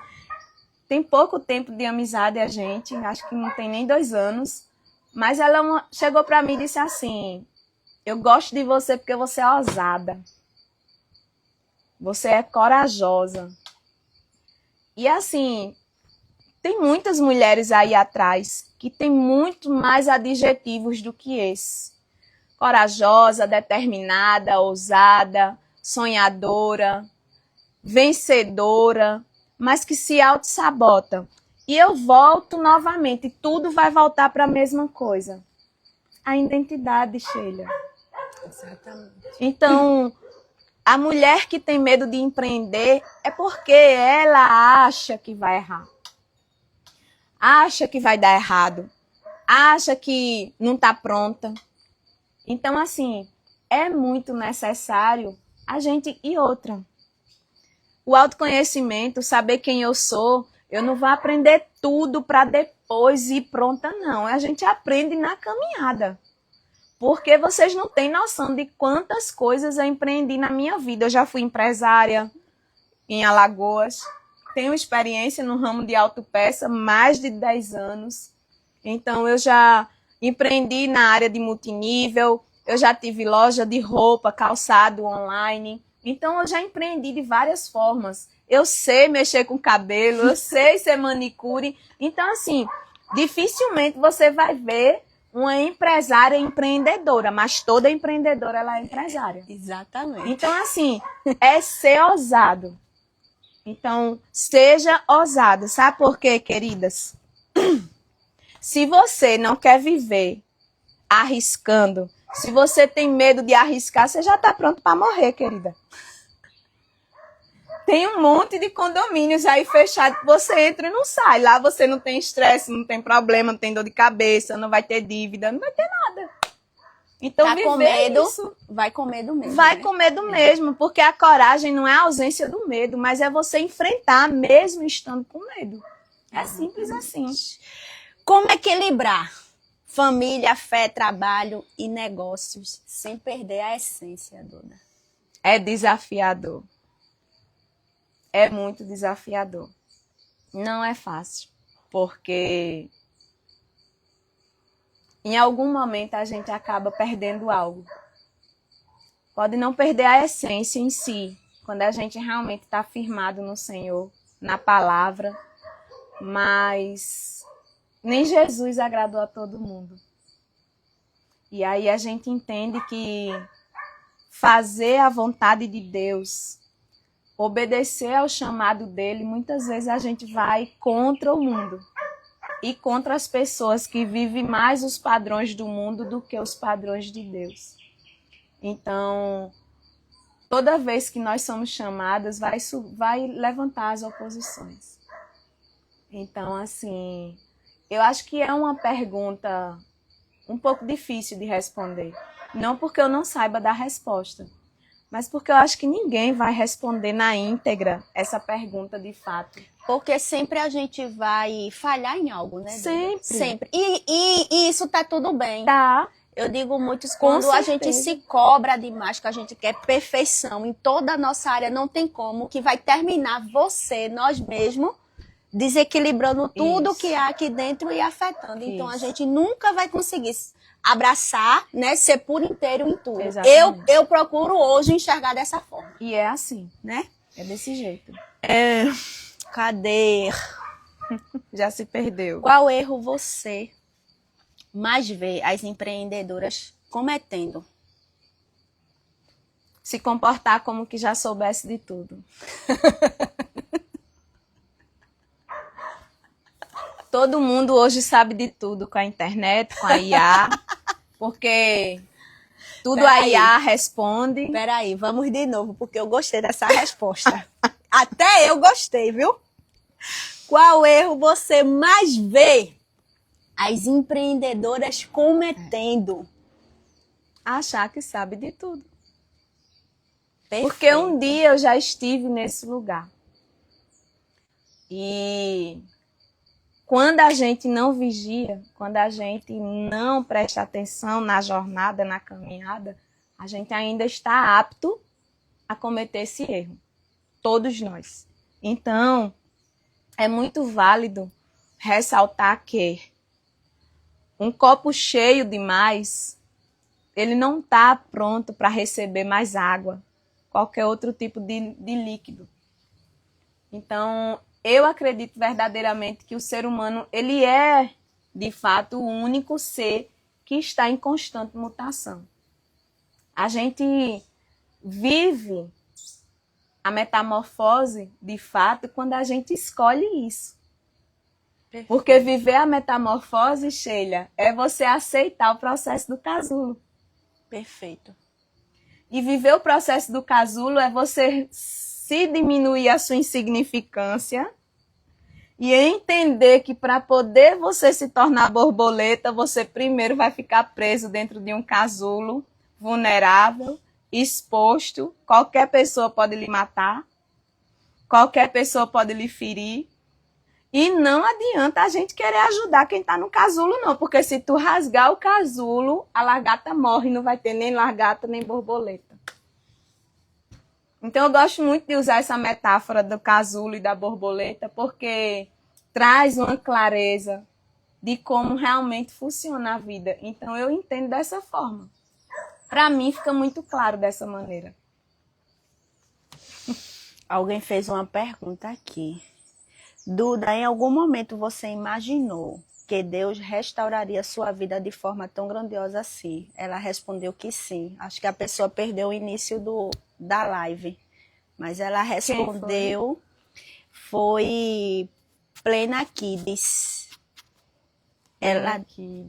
tem pouco tempo de amizade a gente, acho que não tem nem 2 anos, mas ela chegou para mim e disse assim, eu gosto de você porque você é ousada, você é corajosa. E assim, tem muitas mulheres aí atrás que têm muito mais adjetivos do que esse. Corajosa, determinada, ousada, sonhadora, vencedora, mas que se auto-sabota. E eu volto novamente, tudo vai voltar para a mesma coisa. A identidade, Sheila. Exatamente. Então, a mulher que tem medo de empreender é porque ela acha que vai errar. Acha que vai dar errado. Acha que não está pronta. Então, assim, é muito necessário a gente ir outra. O autoconhecimento, saber quem eu sou, eu não vou aprender tudo para depois ir pronta, não. A gente aprende na caminhada. Porque vocês não têm noção de quantas coisas eu empreendi na minha vida. Eu já fui empresária em Alagoas, tenho experiência no ramo de autopeça, mais de 10 anos. Então, eu já empreendi na área de multinível, eu já tive loja de roupa, calçado online. Então, eu já empreendi de várias formas. Eu sei mexer com cabelo, eu sei ser manicure. Então, assim, dificilmente você vai ver uma empresária empreendedora, mas toda empreendedora ela é empresária. Exatamente. Então, assim, é ser ousado. Então, seja ousado. Sabe por quê, queridas? Se você não quer viver arriscando, se você tem medo de arriscar, você já está pronto para morrer, querida. Tem um monte de condomínios aí fechados que você entra e não sai. Lá você não tem estresse, não tem problema, não tem dor de cabeça, não vai ter dívida, não vai ter nada. Então, tá viver com medo, isso, vai com medo mesmo. vai né? com medo mesmo, porque a coragem não é a ausência do medo, mas é você enfrentar mesmo estando com medo. É simples assim. Como equilibrar família, fé, trabalho e negócios sem perder a essência, Duda? É desafiador. É muito desafiador. Não é fácil, porque em algum momento a gente acaba perdendo algo. Pode não perder a essência em si, quando a gente realmente está firmado no Senhor, na palavra, mas nem Jesus agradou a todo mundo. E aí a gente entende que fazer a vontade de Deus, obedecer ao chamado dele, muitas vezes a gente vai contra o mundo e contra as pessoas que vivem mais os padrões do mundo do que os padrões de Deus. Então, toda vez que nós somos chamadas, vai levantar as oposições. Então, assim, eu acho que é uma pergunta um pouco difícil de responder. Não porque eu não saiba dar resposta, mas porque eu acho que ninguém vai responder na íntegra essa pergunta de fato. Porque sempre a gente vai falhar em algo, né, Duda? Sempre. Sempre. E isso tá tudo bem. Tá. Eu digo muito Com quando a gente certeza. se cobra demais, que a gente quer perfeição em toda a nossa área, não tem como, que vai terminar você, nós mesmos, desequilibrando tudo Isso. que há aqui dentro e afetando. Então a Isso. gente nunca vai conseguir abraçar, né, ser por inteiro em tudo. Exatamente. Eu procuro hoje enxergar dessa forma, E é assim, né? é desse jeito. Cadê? Já se perdeu. Qual erro você mais vê as empreendedoras cometendo? Se comportar como que já soubesse de tudo. Todo mundo hoje sabe de tudo com a internet, com a IA, porque tudo a Peraí. IA responde. Peraí, vamos de novo, porque eu gostei dessa resposta. Até eu gostei, viu? Qual erro você mais vê as empreendedoras cometendo? Achar que sabe de tudo. Perfeito. Porque um dia eu já estive nesse lugar. E quando a gente não vigia, quando a gente não presta atenção na jornada, na caminhada, a gente ainda está apto a cometer esse erro. Todos nós. Então, é muito válido ressaltar que um copo cheio demais, ele não está pronto para receber mais água, qualquer outro tipo de líquido. Então, eu acredito verdadeiramente que o ser humano, ele é, de fato, o único ser que está em constante mutação. A gente vive a metamorfose, de fato, quando a gente escolhe isso. Perfeito. Porque viver a metamorfose, Sheila, é você aceitar o processo do casulo. Perfeito. E viver o processo do casulo é você se diminuir a sua insignificância e entender que para poder você se tornar borboleta, você primeiro vai ficar preso dentro de um casulo, vulnerável, exposto, qualquer pessoa pode lhe matar, qualquer pessoa pode lhe ferir, e não adianta a gente querer ajudar quem está no casulo, não, porque se tu rasgar o casulo, a lagarta morre, não vai ter nem lagarta nem borboleta. Então eu gosto muito de usar essa metáfora do casulo e da borboleta, porque traz uma clareza de como realmente funciona a vida. Então eu entendo dessa forma. Para mim fica muito claro dessa maneira. Alguém fez uma pergunta aqui. Duda, em algum momento você imaginou que Deus restauraria sua vida de forma tão grandiosa assim? Ela respondeu que sim. Acho que a pessoa perdeu o início da live. Mas ela respondeu, foi Plena Kids.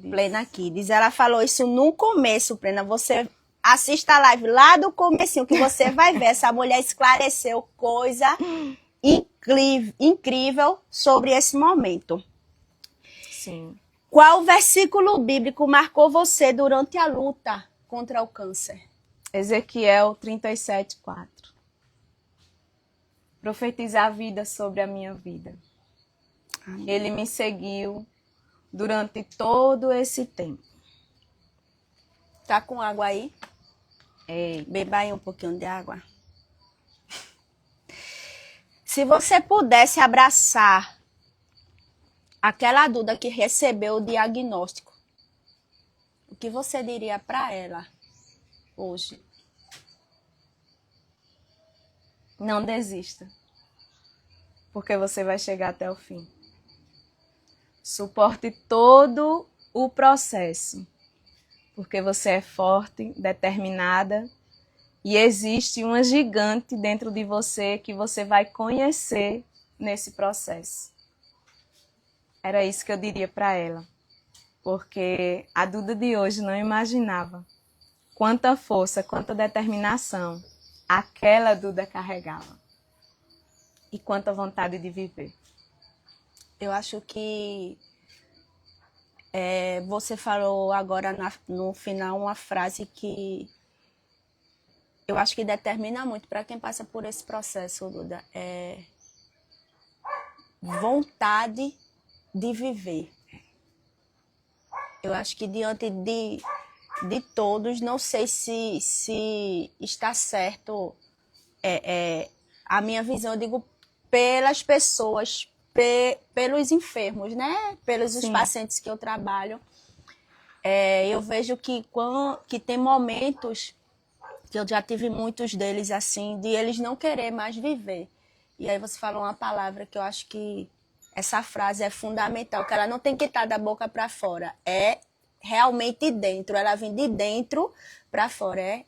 Plena Kids. Ela falou isso no começo, Plena. Você assista a live lá do comecinho, que você vai ver. Essa mulher esclareceu coisa incrível sobre esse momento. Sim. Qual versículo bíblico marcou você durante a luta contra o câncer? Ezequiel 37:4. Profetizar a vida sobre a minha vida. Amém. Ele me seguiu durante todo esse tempo. Tá com água aí? É. Beba aí um pouquinho de água. Se você pudesse abraçar aquela Duda que recebeu o diagnóstico, o que você diria para ela hoje? Não desista, porque você vai chegar até o fim. Suporte todo o processo, porque você é forte, determinada, e existe uma gigante dentro de você que você vai conhecer nesse processo. Era isso que eu diria para ela, porque a Duda de hoje não imaginava quanta força, quanta determinação aquela Duda carregava e quanta vontade de viver. Eu acho que você falou agora no final uma frase que eu acho que determina muito para quem passa por esse processo, Duda. É vontade de viver. Eu acho que diante de todos, não sei se está certo a minha visão, eu digo pelas pessoas, pelos enfermos, né? Pelos os pacientes que eu trabalho. Eu vejo que tem momentos, que eu já tive muitos deles assim, de eles não querer mais viver. E aí você falou uma palavra que eu acho que essa frase é fundamental, que ela não tem que estar da boca para fora, é realmente dentro, ela vem de dentro para fora, é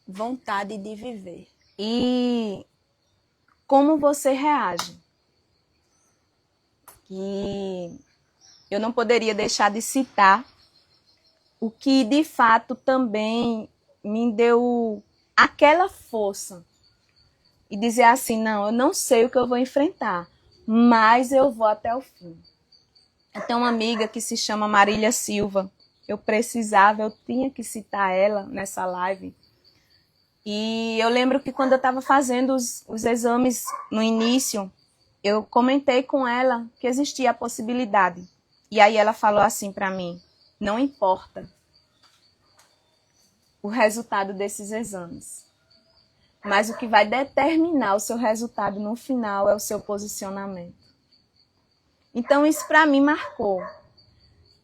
vontade de viver. E como você reage? E eu não poderia deixar de citar o que de fato também me deu aquela força e dizer assim, não, eu não sei o que eu vou enfrentar, mas eu vou até o fim. Eu tenho uma amiga que se chama Marília Silva, eu tinha que citar ela nessa live. E eu lembro que quando eu estava fazendo os exames no início, eu comentei com ela que existia a possibilidade. E aí ela falou assim para mim, não importa o resultado desses exames, mas o que vai determinar o seu resultado no final é o seu posicionamento. Então isso para mim marcou.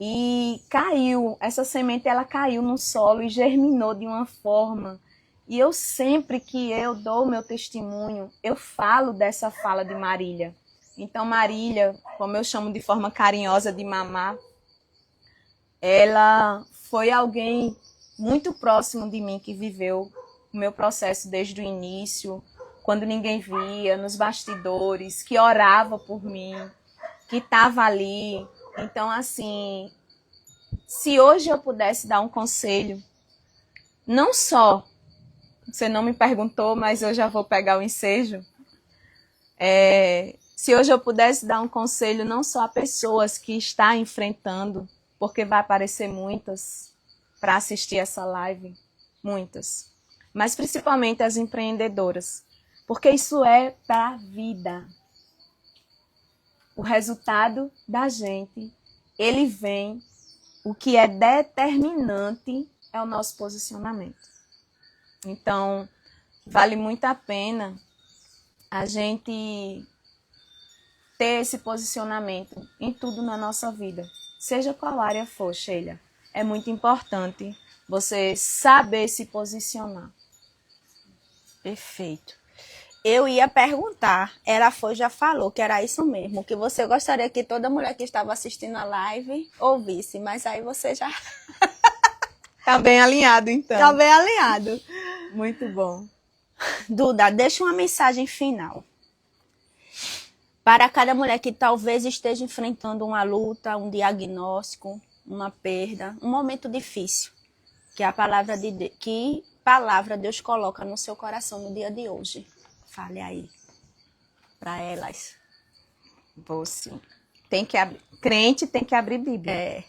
E caiu, essa semente ela caiu no solo e germinou de uma forma. E eu sempre que eu dou o meu testemunho, eu falo dessa fala de Marília. Então Marília, como eu chamo de forma carinhosa de mamá, ela foi alguém muito próximo de mim que viveu o meu processo desde o início, quando ninguém via, nos bastidores, que orava por mim, que estava ali. Então, assim, se hoje eu pudesse dar um conselho, não só, você não me perguntou, mas eu já vou pegar o ensejo, se hoje eu pudesse dar um conselho não só a pessoas que estão enfrentando, porque vai aparecer muitas para assistir essa live, muitas, mas principalmente as empreendedoras, porque isso é para a vida. O resultado da gente, ele vem, o que é determinante é o nosso posicionamento. Então, vale muito a pena a gente ter esse posicionamento em tudo na nossa vida. Seja qual área for, Sheila. É muito importante você saber se posicionar. Perfeito. Eu ia perguntar, ela já falou que era isso mesmo, que você gostaria que toda mulher que estava assistindo a live ouvisse, mas aí você já Tá bem alinhado, então. está bem alinhado. Muito bom. Duda, deixa uma mensagem final. Para cada mulher que talvez esteja enfrentando uma luta, um diagnóstico, uma perda, um momento difícil, que palavra Deus coloca no seu coração no dia de hoje. Fale aí para elas. Vou sim. Crente tem que abrir Bíblia.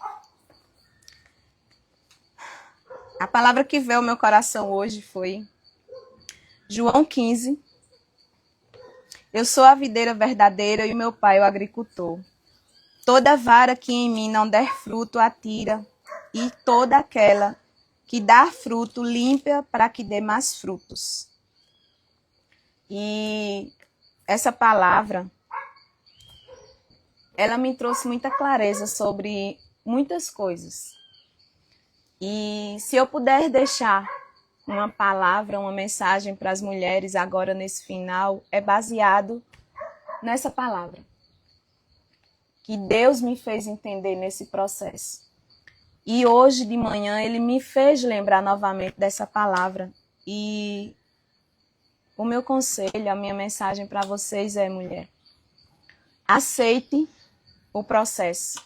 A palavra que veio ao meu coração hoje foi João 15. Eu sou a videira verdadeira e meu pai o agricultor. Toda vara que em mim não der fruto, atira, e toda aquela que dá fruto, limpa para que dê mais frutos. E essa palavra, ela me trouxe muita clareza sobre muitas coisas. E se eu puder deixar uma palavra, uma mensagem para as mulheres agora nesse final, é baseado nessa palavra que Deus me fez entender nesse processo. E hoje de manhã ele me fez lembrar novamente dessa palavra. E o meu conselho, a minha mensagem para vocês é, mulher, aceite o processo.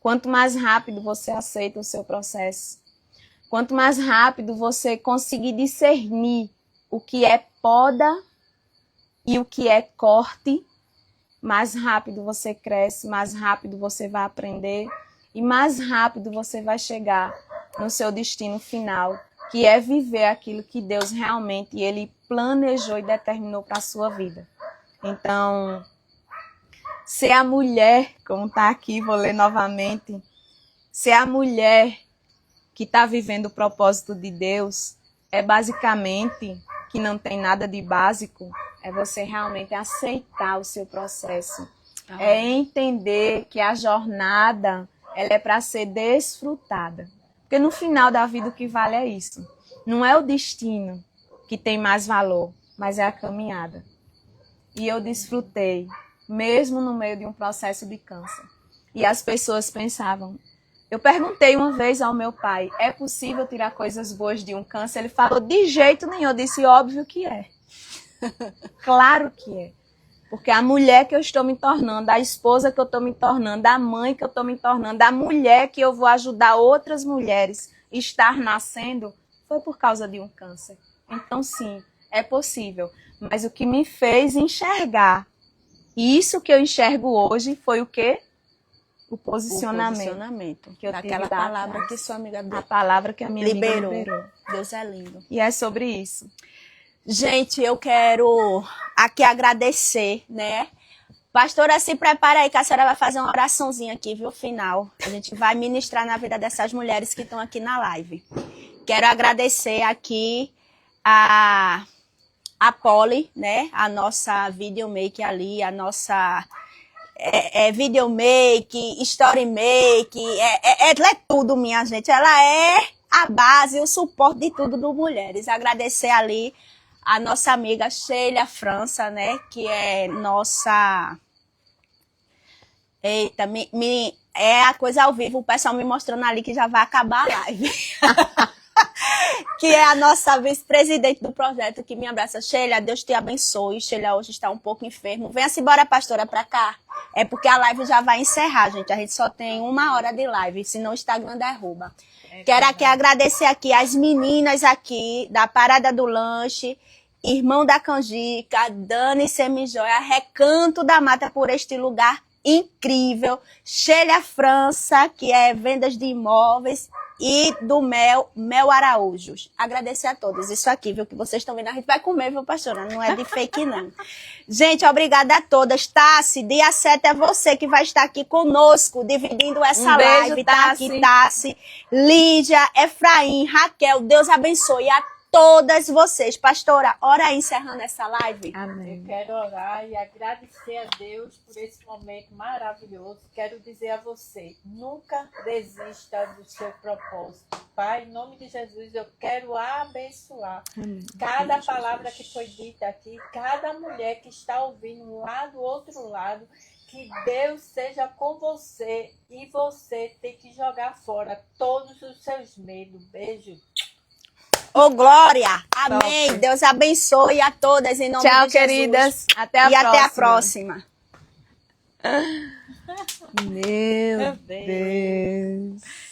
Quanto mais rápido você aceita o seu processo, quanto mais rápido você conseguir discernir o que é poda e o que é corte, mais rápido você cresce, mais rápido você vai aprender e mais rápido você vai chegar no seu destino final, que é viver aquilo que Deus realmente ele planejou e determinou para a sua vida. Então, ser a mulher, como está aqui, vou ler novamente, ser a mulher que está vivendo o propósito de Deus é basicamente, que não tem nada de básico, é você realmente aceitar o seu processo. É entender que a jornada ela é para ser desfrutada. Porque no final da vida o que vale é isso. Não é o destino que tem mais valor, mas é a caminhada. E eu desfrutei, mesmo no meio de um processo de câncer. E as pessoas pensavam... Eu perguntei uma vez ao meu pai, é possível tirar coisas boas de um câncer? Ele falou, de jeito nenhum. Eu disse, óbvio que é. Claro que é. Porque a mulher que eu estou me tornando, a esposa que eu estou me tornando, a mãe que eu estou me tornando, a mulher que eu vou ajudar outras mulheres a estar nascendo, foi por causa de um câncer. Então, sim, é possível. Mas o que me fez enxergar, e isso que eu enxergo hoje, foi o quê? O posicionamento que eu daquela tive palavra atrás. que sua amiga A palavra que a minha amiga liberou. Deus é lindo. E é sobre isso. Gente, eu quero aqui agradecer, né? Pastora, se prepara aí que a senhora vai fazer uma oraçãozinha aqui, viu? Final. A gente vai ministrar na vida dessas mulheres que estão aqui na live. Quero agradecer aqui a Polly, né? A nossa videomaker ali, a nossa videomake, story make, ela é tudo, minha gente. Ela é a base, o suporte de tudo do Mulheres. Agradecer ali a nossa amiga Sheila França, né? Que é nossa... Eita, é a coisa ao vivo, o pessoal me mostrando ali que já vai acabar a live. Que é a nossa vice-presidente do projeto, que me abraça. Sheila, Deus te abençoe. Sheila hoje está um pouco enfermo. Venha-se embora, pastora, pra cá. É porque a live já vai encerrar, gente. A gente só tem 1 hora de live, senão o Instagram derruba. Quero aqui agradecer aqui as meninas aqui da Parada do Lanche, Irmão da Canjica, Dani Semijoia, Recanto da Mata por este lugar incrível, Sheila França, que é vendas de imóveis, e do Mel Araújos. Agradecer a todos. Isso aqui, viu, que vocês estão vendo, a gente vai comer, viu, pastora? Não é de fake, não. Gente, obrigada a todas. Tassi, dia 7 é você que vai estar aqui conosco, dividindo essa beijo, live. Tá Tassi. aqui, Tassi, Lídia, Efraim, Raquel. Deus abençoe a todas vocês. Pastora, ora aí, encerrando essa live. Amém. Eu quero orar e agradecer a Deus por esse momento maravilhoso. Quero dizer a você, nunca desista do seu propósito. Pai, em nome de Jesus, eu quero abençoar cada palavra que foi dita aqui, cada mulher que está ouvindo um lado, do outro lado. Que Deus seja com você e você tem que jogar fora todos os seus medos. Beijo. Ô, Glória! Amém! Top. Deus abençoe a todas em nome Tchau, de Jesus. queridas. Até a E próxima. até a próxima. Meu Meu Deus.